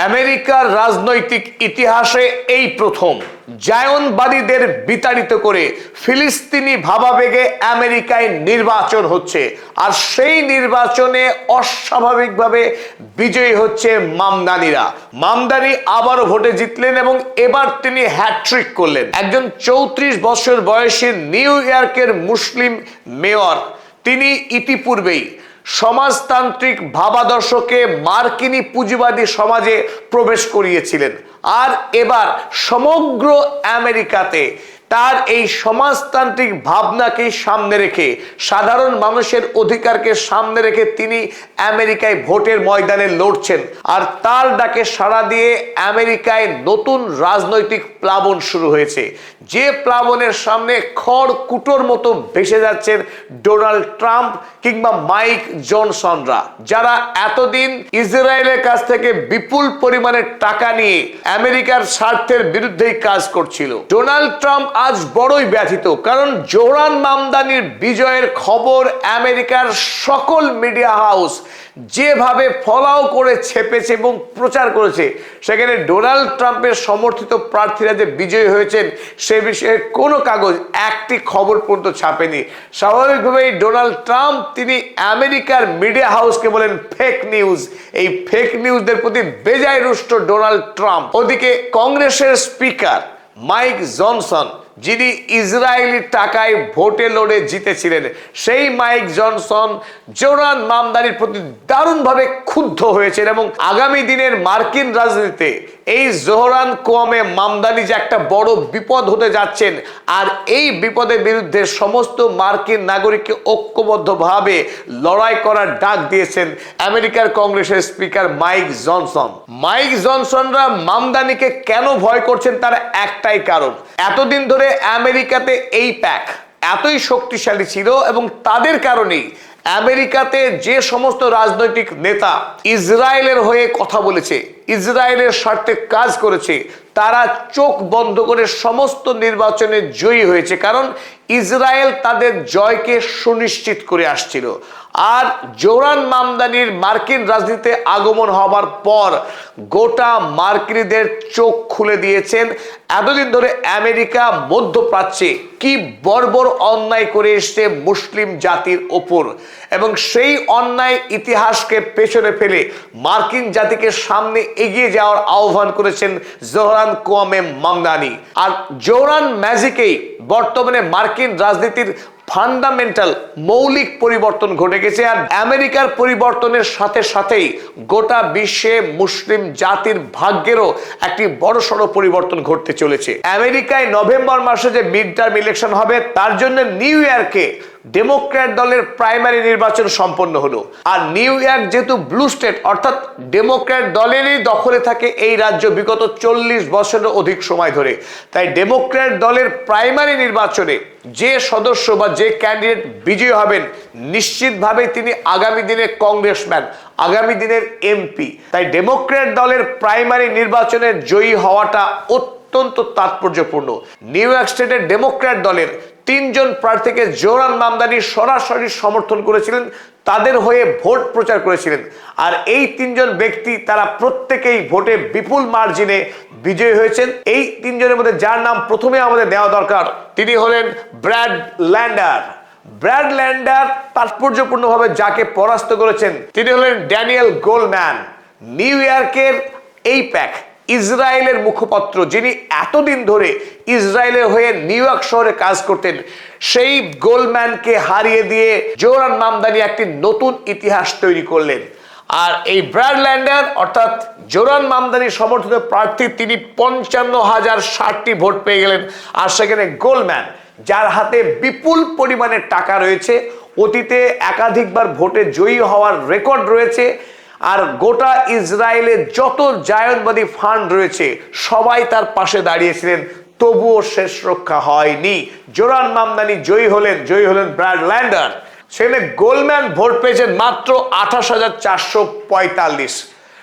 আমেরিকার রাজনৈতিক ইতিহাসে এই প্রথম জায়নবাদীদের বিতাড়িত করে ফিলিস্তিনি ভাবাবেগে আমেরিকায় নির্বাচন হচ্ছে, আর সেই নির্বাচনে অস্বাভাবিকভাবে বিজয়ী হচ্ছে মামদানিরা। মামদানি আবারও ভোটে জিতলেন এবং এবার তিনি হ্যাট্রিক করলেন। একজন 34 বছর বয়সী নিউ ইয়র্কের মুসলিম মেয়র, তিনি ইতিপূর্বেই সমাজতান্ত্রিক ভাবাদর্শকে মার্কিনী পুঁজিবাদী সমাজে প্রবেশ করিয়েছিলেন, আর এবার সমগ্র আমেরিকাতে তার এই সমাজতান্ত্রিক ভাবনাকে সামনে রেখে, সাধারণ মানুষের অধিকারকে সামনে রেখে তিনি আমেরিকায় ভোটের ময়দানে লড়ছেন। আর তার ডাকে সাড়া দিয়ে আমেরিকায় নতুন রাজনৈতিক প্লাবন শুরু হয়েছে, যে প্লাবনের সামনে খড় কুটোর মতো ভেসে যাচ্ছেন ডোনাল্ড ট্রাম্প কিংবা মাইক জনসনরা, যারা এতদিন ইসরায়েলের কাছ থেকে বিপুল পরিমাণে টাকা নিয়ে আমেরিকার স্বার্থের বিরুদ্ধেই কাজ করছিল। ডোনাল্ড ট্রাম্প আজ বড়ই ব্যথিত, কারণ জোহরান মামদানির বিজয়ের খবর আমেরিকার সকল মিডিয়া হাউস যেভাবে ফলাও করে ছেপেছে এবং প্রচার করেছে, সেখানে ডোনাল্ড ট্রাম্পের সমর্থিত প্রার্থীরা যে বিজয়ী হয়েছেন সে বিষয়ে কোনো কাগজ একটি খবর পর্যন্ত ছাপেনি। স্বাভাবিকভাবেই ডোনাল্ড ট্রাম্প তিনি আমেরিকার মিডিয়া হাউসকে বলেন ফেক নিউজ। এই ফেক নিউজদের প্রতি বেজায় রুষ্ট ডোনাল্ড ট্রাম্প। ওদিকে কংগ্রেসের স্পিকার মাইক জনসন, যিনি ইসরায়েলি টাকায় ভোটে লড়ে জিতেছিলেন, সেই মাইক জনসন জোহরান মামদানির প্রতি দারুণভাবে ক্ষুব্ধ হয়েছেন এবং আগামী দিনের মার্কিন রাজনীতিতে এই জোহরান কোয়ামে মামদানি যে একটা বড় বিপদ হতে যাচ্ছেন, আর এই বিপদের বিরুদ্ধে সমস্ত মার্কিন নাগরিককে ঐক্যবদ্ধভাবে লড়াই করার ডাক দিয়েছেন আমেরিকার কংগ্রেসের স্পিকার মাইক জনসন। মাইক জনসনরা মামদানিকে কেন ভয় করছেন তার একটাই কারণ, এতদিন ধরে আমেরিকাতে এই প্যাক এতই শক্তিশালী ছিল এবং তাদের কারণেই আমেরিকাতে যে সমস্ত রাজনৈতিক নেতা ইসরায়েলের হয়ে কথা বলেছে, ইসরায়েলের স্বার্থে কাজ করেছে, তারা চোখ বন্ধ করে সমস্ত নির্বাচনে জয়ী হয়েছে, কারণ ইসরায়েল তাদের জয়কে সুনিশ্চিত করে আসছিল। আর জোহরান মামদানির মার্কিন রাজনীতিতে আগমন হবার পর গোটা মার্কিনীদের চোখ খুলে দিয়েছেন এতদিন ধরে আমেরিকা মধ্যপ্রাচ্যে কি বর্বর অন্যায় করে এসছে মুসলিম জাতির ওপর, এবং সেই অন্যায় ইতিহাসকে পেছনে ফেলে মার্কিন জাতিকে সামনে এগিয়ে যাওয়ার আহ্বান করেছেন জোহরান কোয়ামে মামদানি। আর জোহরান ম্যাজিকেই বর্তমানে মার্কিন রাজনীতির ফান্ডামেন্টাল মৌলিক পরিবর্তন ঘটে গেছে, আর আমেরিকার পরিবর্তনের সাথে সাথেই গোটা বিশ্বে মুসলিম জাতির ভাগ্যেরও একটি বড়সড় পরিবর্তন ঘটতে চলেছে। আমেরিকায় নভেম্বর মাসে যে মিড টার্ম ইলেকশন হবে, তার জন্য নিউ ইয়র্কে ডেমোক্র্যাট দলের প্রাইমারি নির্বাচন সম্পন্ন হলো। আর নিউ ইয়র্ক যেহেতু ব্লু স্টেট, অর্থাৎ ডেমোক্র্যাট দলেরই দখলে থাকে এই রাজ্য বিগত 40 বছরের অধিক সময় ধরে, তাই ডেমোক্র্যাট দলের প্রাইমারি নির্বাচনে যে সদস্য বা যে ক্যান্ডিডেট বিজয়ী হবেন নিশ্চিতভাবে তিনি আগামী দিনের কংগ্রেসম্যান, আগামী দিনের এমপি। তাই ডেমোক্র্যাট দলের প্রাইমারি নির্বাচনে জয়ী হওয়াটা অত্যন্ত তাৎপর্যপূর্ণ। নিউ ইয়র্ক স্টেটের ডেমোক্র্যাট দলের 3 জন প্রার্থীকে জোহরান মামদানি সরাসরি সমর্থন করেছিলেন, তাদের হয়ে ভোট প্রচার করেছিলেন। আর এই 3 জন ব্যক্তি তারা প্রত্যেকেই ভোটে বিপুল মার্জিনে বিজয়ী হয়েছেন। এই 3 জনের মধ্যে যার নাম প্রথমে আমাদের নেওয়া দরকার, তিনি হলেন ব্র্যাড ল্যান্ডার। ব্র্যাড ল্যান্ডার তাৎপর্যপূর্ণভাবে যাকে পরাস্ত করেছেন তিনি হলেন ড্যানিয়েল গোল্ডম্যান, নিউ ইয়র্কের এই প্যাক ইসরায়েলের মুখপাত্র, যিনি এতদিন ধরে ইসরায়েলের হয়ে নিউ ইয়র্ক শহরে কাজ করতেন। সেই গোল্ডম্যানকে হারিয়ে দিয়ে জোহরান মামদানি একটি নতুন ইতিহাস তৈরি করলেন। আর এই ব্র্যাড ল্যান্ডার অর্থাৎ জোহরান মামদানি সমর্থিত প্রার্থী, তিনি 55,060টি ভোট পেয়ে গেলেন। আর সেখানে গোল্ডম্যান, যার হাতে বিপুল পরিমাণে টাকা রয়েছে, অতীতে একাধিকবার ভোটে জয়ী হওয়ার রেকর্ড রয়েছে, আর গোটা ইসরায়েলে যত জায়নবাদী ফান্ড রয়েছে সবাই তার পাশে দাঁড়িয়েছিলেন, তবুও শেষ রক্ষা হয়নি। জোহরান মামদানি জয়ী হলেন ব্র্যাড ল্যান্ডার। সেখানে গোল্ডম্যান ভোট পেয়েছেন মাত্র 28,445।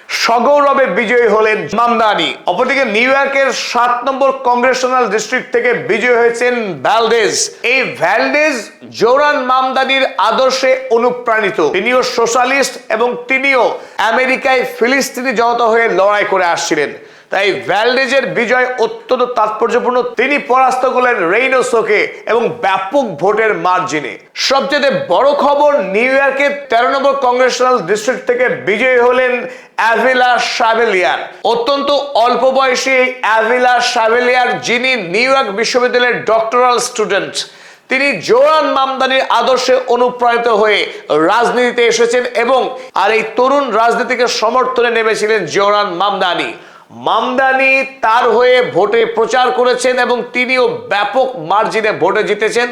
সগৌরবে বিজয়ী হলেন মামদানি। অপরদিকে নিউ ইয়র্কের 7 নম্বর কংগ্রেশনাল ডিস্ট্রিক্ট থেকে বিজয়ী হয়েছেন ভ্যালডেজ। এই ভ্যালডেজ জোরান মামদানির আদর্শে অনুপ্রাণিত। তিনিও সোশ্যালিস্ট এবং তিনিও আমেরিকায় ফিলিস্তিনি জনতা হয়ে লড়াই করে আসছিলেন। তাই ভ্যালডেজের বিজয় অত্যন্ত তাৎপর্যপূর্ণ। তিনি পরাস্ত করলেন রেইনোসোকে এবং ব্যাপক ভোটের মার্জিনে। সবচেয়ে বড় খবর, নিউ ইয়র্কের 13 নম্বর কংগ্রেশনাল ডিস্ট্রিক্ট থেকে বিজয়ী হলেন অ্যাভিলা শাভেলিয়ার। অত্যন্ত অল্প বয়সী এই অ্যাভিলা শাভেলিয়ার, যিনি নিউ ইয়র্ক বিশ্ববিদ্যালয়ের ডক্টরাল স্টুডেন্ট, তিনি জোরান মামদানির আদর্শে অনুপ্রাণিত হয়ে রাজনীতিতে এসেছেন এবং এই তরুণ রাজনীতিকে সমর্থনে নেমেছিলেন জোরান মামদানি। মামদানি তার হয়ে ভোটে প্রচার করেছেন এবং তিনিও ব্যাপক মার্জিনে ভোটে জিতেছেন।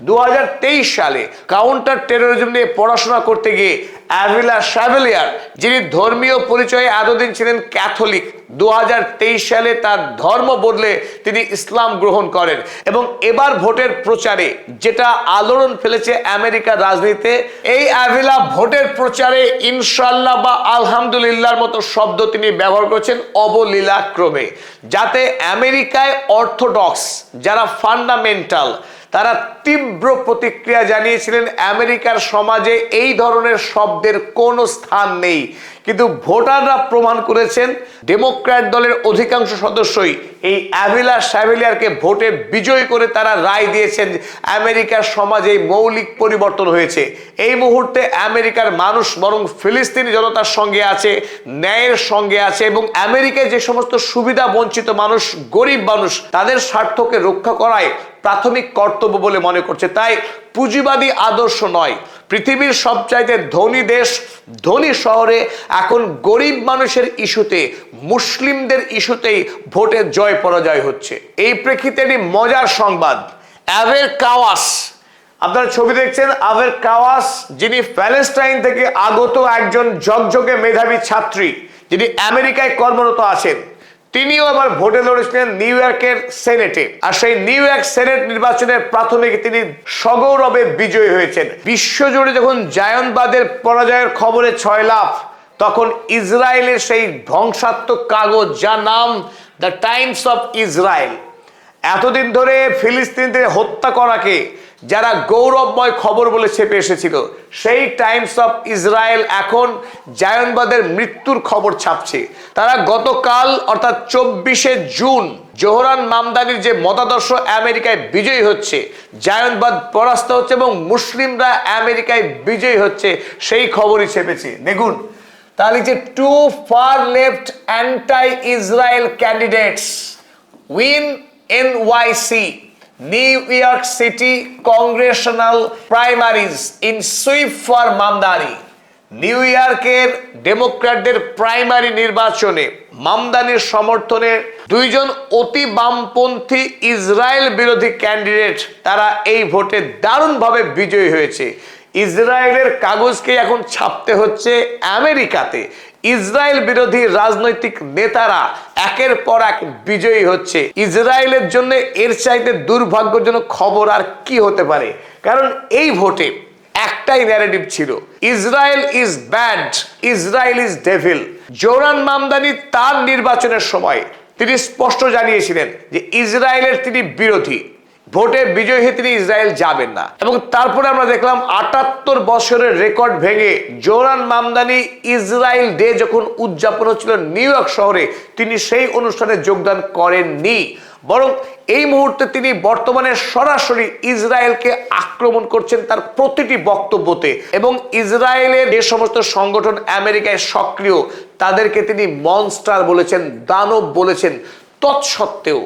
2023 সালে কাউন্টার টেরোরিজম নিয়ে পড়াশোনা করতে গিয়ে অ্যাভিলা শাভেলিয়ার, যিনি ধর্মীয় পরিচয়ে এতদিন ছিলেন ক্যাথলিক, 2023 সালে তার ধর্ম বদলে তিনি ইসলাম গ্রহণ করেন এবং এবার ভোটের প্রচারে যেটা আলোড়ন ফেলেছে আমেরিকার রাজনীতিতে, এই অ্যাভিলা ভোটের প্রচারে ইনশাল্লাহ বা আলহামদুলিল্লাহর মতো শব্দ তিনি ব্যবহার করেছেন অবলীলাক্রমে, যাতে আমেরিকায় অর্থোডক্স যারা ফান্ডামেন্টাল তারা তীব্র প্রতিক্রিয়া জানিয়েছিলেন। আমেরিকার সমাজে এই ধরনের শব্দের কোনো স্থান নেই, কিন্তু ভোটাররা প্রমাণ করেছেন, ডেমোক্র্যাট দলের অধিকাংশ সদস্যই এই অ্যাভিলা শাভেলিয়ারকে ভোটে বিজয়ী করে তারা রায় দিয়েছেন। আমেরিকার সমাজে মৌলিক পরিবর্তন হয়েছে। এই মুহূর্তে আমেরিকার মানুষ বরং ফিলিস্তিনি জনতার সঙ্গে আছে, ন্যায়ের সঙ্গে আছে এবং আমেরিকায় যে সমস্ত সুবিধা বঞ্চিত মানুষ, গরিব মানুষ, তাদের স্বার্থকে রক্ষা করায় প্রাথমিক কর্তব্য বলে মনে করছে। তাই পুঁজিবাদী আদর্শ নয়, পৃথিবীর সবচাইতে ধনী দেশ, ধনী শহরে এখন গরিব মানুষের ইস্যুতে, মুসলিমদের ইস্যুতেই ভোটের জয় পরাজয় হচ্ছে। এই প্রেক্ষিতে একটি মজার সংবাদ, অ্যাভের কাওয়াস, আপনারা ছবি দেখছেন, অ্যাভের কাওয়াস যিনি প্যালেস্টাইন থেকে আগত একজন ঝকঝকে মেধাবী ছাত্রী, যিনি আমেরিকায় কর্মরত আছেন, তিনিও আবার ভোটে লড়েছিলেন নিউ ইয়র্কের সেনেটে। আর সেই নিউ ইয়র্ক সেনেট নির্বাচনের প্রাথমিক তিনি সগৌরবে বিজয়ী হয়েছেন। বিশ্বজুড়ে যখন জায়নবাদের পরাজয়ের খবরে ছয়লাভ, তখন ইসরায়েলের সেই ধ্বংসাত্মক কাগজ, যার নাম দ্য টাইমস অফ ইসরায়েল, এতদিন ধরে ফিলিস্তিনিদের হত্যা করাকে যারা গৌরবময় খবর বলে চেপে এসেছিল, সেই টাইমস অফ ইসরায়েল এখন জায়নবাদের মৃত্যুর খবর ছাপছে। তারা গতকাল অর্থাৎ 24শে জুন জোহরান মামদানির যে মতাদর্শ আমেরিকায় বিজয়ী হচ্ছে, জায়নবাদ পরাস্ত হচ্ছে এবং মুসলিমরা আমেরিকায় বিজয়ী হচ্ছে, সেই খবরই ছেপেছে। দেখুন তাহলে যে too far left anti Israel candidates win NYC New York City Congressional Primaries in sweep for Mamdani। New ইয়র্কের ডেমোক্র্যাটদের প্রাইমারি নির্বাচনে মামদানির সমর্থনে দুইজন অতি বামপন্থী ইসরায়েল বিরোধী ক্যান্ডিডেট, তারা এই ভোটে দারুণভাবে বিজয়ী হয়েছে। ইসরায়েলের কাগজকে এখন ছাপতে হচ্ছে আমেরিকাতে। ইসরায়েল বিরোধী রাজনৈতিক নেতারা একের পর এক বিজয়ী হচ্ছে। ইসরায়েলের জন্য এর চাইতে দুর্ভাগ্যজনক খবর আর কি হতে পারে? কারণ এই ভোটে একটাই ন্যারেটিভ ছিল, Israel is bad, Israel is devil. Zoran Mamdani তার নির্বাচনের সময় তিনি স্পষ্ট জানিয়েছিলেন যে ইসরায়েলের তিনি বিরোধী, ভোটে বিজয়ী হয়ে তিনি ইসরায়েল যাবেন না। এবং তারপরে আমরা দেখলাম 78 বছরের রেকর্ড ভেঙে জোরান মামদানি ইসরায়েল ডে যখন উদযাপন হচ্ছিল নিউ ইয়র্ক শহরে, তিনি সেই অনুষ্ঠানে যোগদান করেননি, বরং এই মুহূর্তে তিনি বর্তমানে সরাসরি ইসরায়েলকে আক্রমণ করছেন তার প্রতিটি বক্তব্যতে। এবং ইসরায়েলের যে সমস্ত সংগঠন আমেরিকায় সক্রিয়, তাদেরকে তিনি মনস্টার বলেছেন, দানব বলেছেন। তৎসত্ত্বেও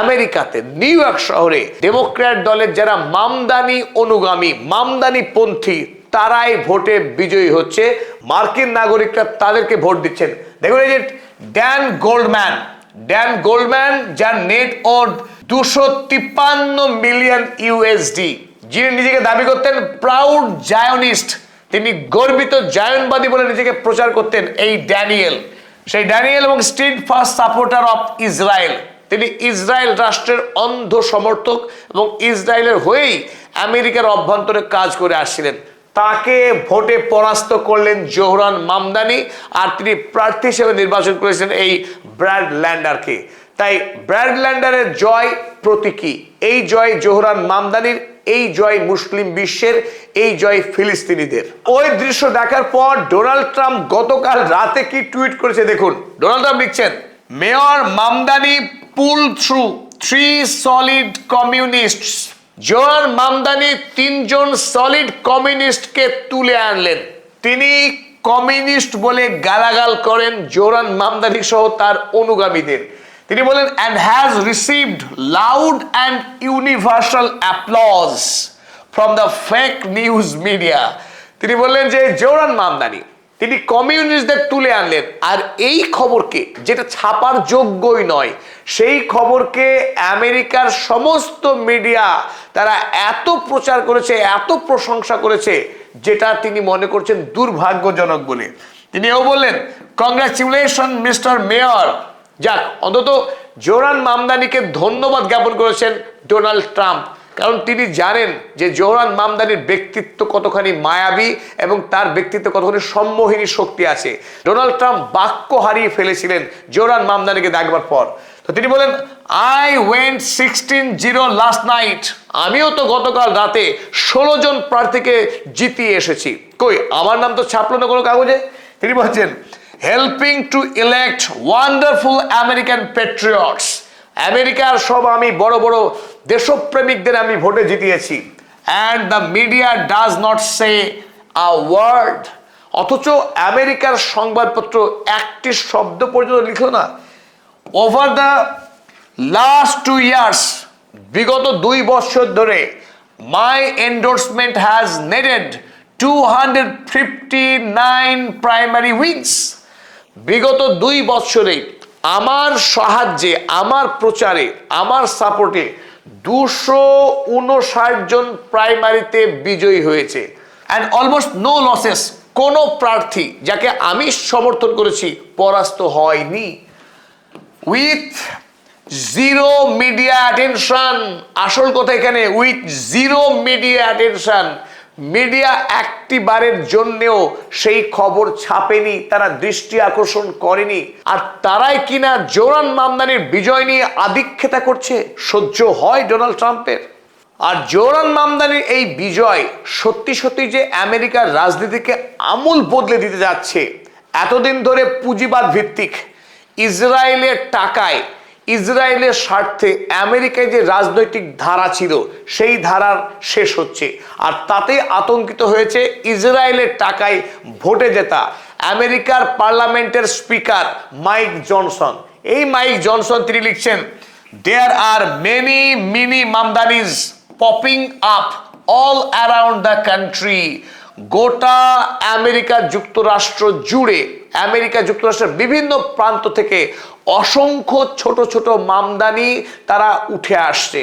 আমেরিকাতে নিউ ইয়র্ক শহরে ডেমোক্র্যাট দলের যারা মামদানি অনুগামী, মামদানি পন্থী, তারাই ভোটে বিজয়ী হচ্ছে। মার্কিন নাগরিকরা তাদেরকে ভোট দিচ্ছেন। দেখুন এই যে ড্যান গোল্ডম্যান, যার নেট ওয়ার্থ 253 মিলিয়ন USD, যিনি নিজেকে দাবি করতেন প্রাউড জায়নিস্ট, তিনি গর্বিত জায়নবাদী বলে নিজেকে প্রচার করতেন। এই সেই ড্যানিয়েল এবং street first supporter of Israel, তিনি ইসরায়েল রাষ্ট্রের অন্ধ সমর্থক এবং ইসরায়েলের হয়েই আমেরিকার অভ্যন্তরে কাজ করে আসছিলেন। তাকে ভোটে পরাস্ত করলেন জোহরান মামদানি, আর তিনি প্রার্থী হিসেবে নির্বাচন করেছেন এই ব্র্যাড ল্যান্ডারকে। তাই ব্র্যাড ল্যান্ডারের জয় প্রতীকী, এই জয় জোহরান মামদানির, এই জয় মুসলিম বিশ্বের, এই জয় ফিলিস্তিনিদের। ওই দৃশ্য দেখার পর ডোনাল্ড ট্রাম্প গতকাল রাতে কি টুইট করেছে দেখুন। ডোনাল্ড ট্রাম্প লিখছেন, মেয়র মামদানি পুল থ্রু 3 সলিড কমিউনিস্টস। জোহরান মামদানি 3 জন সলিড কমিউনিস্টকে তুলে আনলেন। তিনি কমিউনিস্ট বলে গালাগাল করেন জোহরান মামদানি সহ তার অনুগামীদের। তিনি বলেন, and has received loud and universal applause from the fake news media। তিনি বললেন যে জোহরান মামদানি তিনি কমিউনিস্টদের তুলে আনলেন, আর এই খবরকে, যেটা ছাপার যোগ্যই নয়, সেই খবরকে আমেরিকার সমস্ত মিডিয়া তারা এত প্রচার করেছে, এত প্রশংসা করেছে, যেটা তিনি মনে করছেন দুর্ভাগ্যজনক বলে। তিনি এও বললেন, কংগ্রাচুলেশন মিস্টার মেয়র। যাক, অন্তত জোহরান মামদানিকে ধন্যবাদ জ্ঞাপন করেছেন ডোনাল্ড ট্রাম্প, কারণ তিনি জানেন যে জোহরান মামদানির ব্যক্তিত্ব কতখানি মায়াবী এবং তার ব্যক্তিত্বে কতখানি সম্মোহিনী শক্তি আছে। ডোনাল্ড ট্রাম্প বাক্য হারিয়ে ফেলেছিলেন জোহরান মামদানিকে দেখবার পর। তো তিনি বলেন, আই ওয়েন্ট 16-0 লাস্ট নাইট। আমিও তো গতকাল রাতে 16 জন প্রার্থীকে জিতিয়ে এসেছি। কই, আমার নাম তো ছাপলো না কোনো কাগজে। তিনি বলছেন, helping to elect wonderful American patriots. আমেরিকার সব আমি বড় বড় দেশপ্রেমিকদের আমি ভোটে জিতিয়েছি। And the media does not say a word. অথচ আমেরিকার সংবাদপত্র একটি শব্দ পর্যন্ত লিখল না। ওভার দ্য লাস্ট 2 ইয়ার্স, বিগত 2 বছর ধরে, মাই এন্ডোর্সমেন্ট হ্যাজ নেটেড 259 প্রাইমারি উইন্স। বিগত 2 বছরে আমার সাহায্যে, আমার প্রচারে, আমার সাপোর্টে 259 জন প্রাইমারিতে বিজয়ী হয়েছে। And almost no losses. কোনো প্রার্থী যাকে আমি সমর্থন করেছি পরাস্ত হয়নি। With zero media attention. আসল কথা এখানে, with zero media attention. Media একটিবারের জন্যেও সেই খবর ছাপেনি, তারা দৃষ্টি আকর্ষণ করেনি। আর তারাই কিনা জোহরান মামদানির বিজয় নিয়ে আধিক্যতা করছে। সহ্য হয় ডোনাল্ড ট্রাম্পের? আর জোহরান মামদানির এই বিজয় সত্যি সত্যি যে আমেরিকার রাজনীতিকে আমূল বদলে দিতে যাচ্ছে। এতদিন ধরে পুঁজিবাদ ভিত্তিক, ইসরায়েলের টাকায়, ইসরায়েলের স্বার্থে আমেরিকায় যে রাজনৈতিক ধারা ছিল, সেই ধারার শেষ হচ্ছে। আর তাতে আতঙ্কিত হয়েছে ইসরায়েলের টাকায় ভোটে জেতা আমেরিকার পার্লামেন্টের স্পিকার মাইক জনসন। এই মাইক জনসন তিনি লিখছেন, there are many mini Mamdanis popping up all around the country. গোটা আমেরিকা যুক্তরাষ্ট্র জুড়ে, আমেরিকা যুক্তরাষ্ট্রের বিভিন্ন প্রান্ত থেকে অসংখ্য ছোট ছোট মামদানি তারা উঠে আসছে।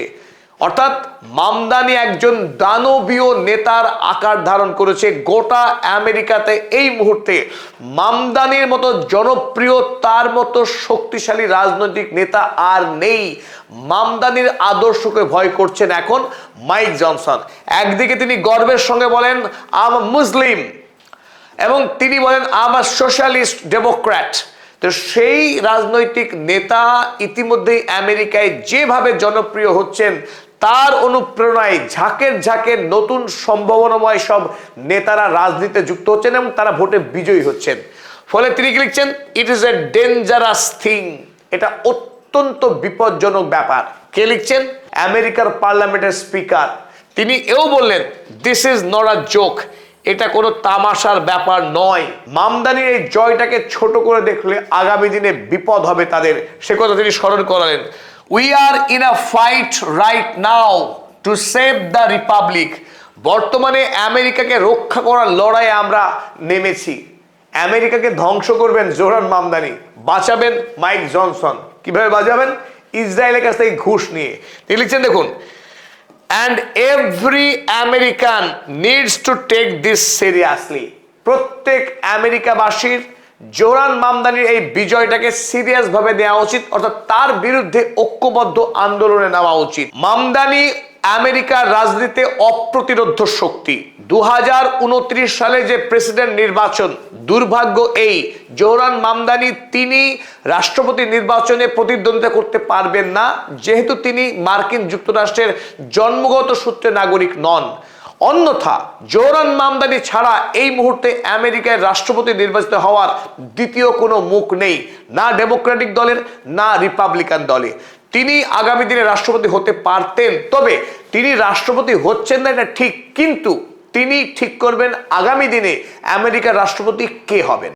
অর্থাৎ মামদানি একজন দানবীয় নেতার আকার ধারণ করেছে গোটা আমেরিকাতে। এই মুহূর্তে মামদানির মতো জনপ্রিয়, তার মতো শক্তিশালী রাজনৈতিক নেতা আর নেই। মামদানির আদর্শকে ভয় করছেন এখন মাইক জনসন। একদিকে তিনি গর্বের সঙ্গে বলেন, আম মুসলিম, এবং তিনি বলেন, আম সোশ্যালিস্ট ডেমোক্র্যাট। তো সেই রাজনৈতিক নেতা ইতিমধ্যেই আমেরিকায় যেভাবে জনপ্রিয় হচ্ছেন, তার অনুপ্রেরণায় ঝাঁকের ঝাঁকের নতুন সম্ভাবনাময় সব নেতারা রাজনীতিতে যুক্ত হচ্ছেন এবং তারা ভোটে বিজয়ী হচ্ছেন। ফলে তিনি কি লিখছেন, it is a dangerous thing. এটা অত্যন্ত বিপজ্জনক ব্যাপার। কে লিখছেন? আমেরিকার পার্লামেন্টের স্পিকার। তিনি এও বললেন, this is not a joke. এটা কোনো তামাশার ব্যাপার নয়। মামদানির এই জয়টাকে ছোট করে দেখলে আগামী দিনে বিপদ হবে তাদের, সে কথা তিনি স্মরণ করালেন। We are in a fight right now to save the Republic. বর্তমানে আমেরিকাকে রক্ষা করার লড়াইয়ে আমরা নেমেছি। আমেরিকাকে ধ্বংস করবেন জোহরান মামদানি, বাঁচাবেন মাইক জনসন। কিভাবে বাঁচাবেন? ইসরায়েলের কাছ থেকে ঘুষ নিয়ে। তিনি লিখছেন, দেখুন, and every American needs to take this seriously। প্রত্যেক আমেরিকাবাসীর জোহরান মামদানির এই বিজয়টাকে সিরিয়াস ভাবে নেওয়া উচিত, অর্থাৎ তার বিরুদ্ধে ঐক্যবদ্ধ আন্দোলনে নেওয়া উচিত। মামদানি আমেরিকার রাজনীতিতে অপ্রতিরোধ্য শক্তি। 2029 সালে যে প্রেসিডেন্ট নির্বাচন, দুর্ভাগ্য এই জোহরান মামদানি তিনি রাষ্ট্রপতি নির্বাচনে প্রতিদ্বন্দ্বিতা করতে পারবেন না, যেহেতু তিনি মার্কিন যুক্তরাষ্ট্রের জন্মগত সূত্রে নাগরিক নন। অন্যথা জোহরান মামদানি ছাড়া এই মুহূর্তে আমেরিকায় রাষ্ট্রপতি নির্বাচিত হওয়ার দ্বিতীয় কোনো মুখ নেই, না ডেমোক্রেটিক দলের না রিপাবলিকান দলে। তিনি আগামী দিনে রাষ্ট্রপতি হতে পারতেন, তবে তিনি রাষ্ট্রপতি হচ্ছেন না এটা ঠিক, কিন্তু তিনি ঠিক করবেন আগামী দিনে আমেরিকার রাষ্ট্রপতি কে হবেন।